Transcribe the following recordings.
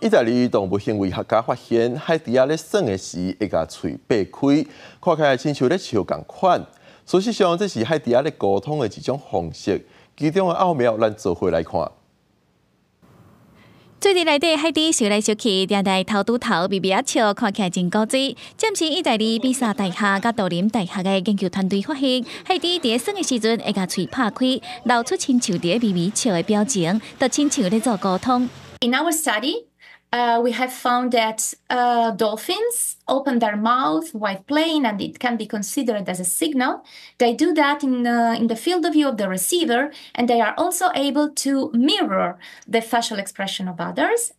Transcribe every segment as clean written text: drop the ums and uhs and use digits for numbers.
意大利动物行为学家发现，海猪仔咧耍的时会甲喙擘开，看起来亲像咧笑共款。事实上，这是海猪仔咧沟通的一种方式，其中的奥妙，咱做伙来看。水池内底海猪烧来烧去，定定头拄头微微啊笑，看起来真古锥。暂时意大利比萨大学甲杜林大学的研究团队发现，海猪伫耍的时阵会甲喙拍开，露出亲像伫微微笑的表情，就亲像咧做沟通。In our study, we have found that dolphins open their mouth while playing, and it can be considered as a signal. They do that in the field of view of the receiver, and they are also able to mirror the facial expression of others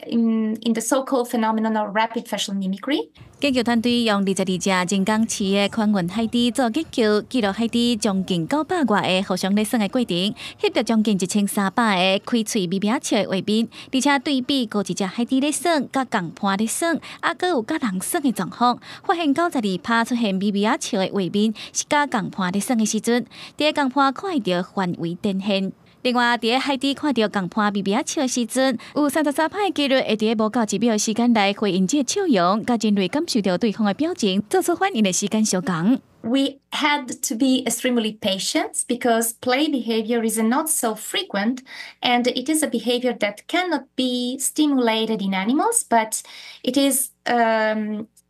in the so-called phenomenon of rapid facial mimicry. 研究团队用22只人工饲的宽吻海猪做研究，记录海猪将近900外个互相咧耍的过程，翕到将近1300个开喙微微笑的画面，而且对比高一只海猪咧耍，甲共伴咧耍，阁有甲人耍的状况，发现92%出现微微笑的画面，是甲共伴咧耍的时阵，伫共伴看到范围展现。另外，伫海猪看到共伴微微笑的时阵，有33%的几率会伫无到1秒的时间内回应这个笑容，甲人类感受到对方的表情，做出反应的时间相同。We had to be extremely patient because play behavior is not so frequent, and it is a behavior that cannot be stimulated in animals, but it is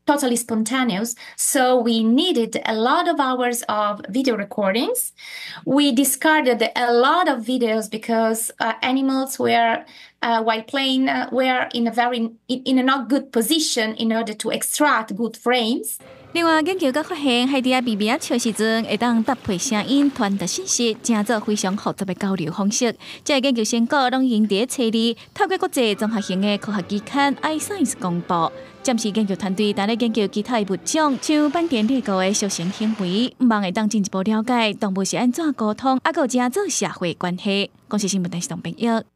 totally spontaneous. So we needed a lot of hours of video recordings. We discarded a lot of videos because animals were, while playing, were in a not good position in order to extract good frames. 另外，研究阁发现，海猪仔微微啊笑时阵，会当搭配声音传达信息，成做非常复杂的交流方式。这研究成果拢用伫册里，透过国际综合性的科学期刊《iScience》公布。暂时研究团队正咧研究其他的物种，像斑点猎狗的属性行为，希望会当进一步了解动物是安怎沟通，还有正做社会关系。公司新闻台是董炳耀。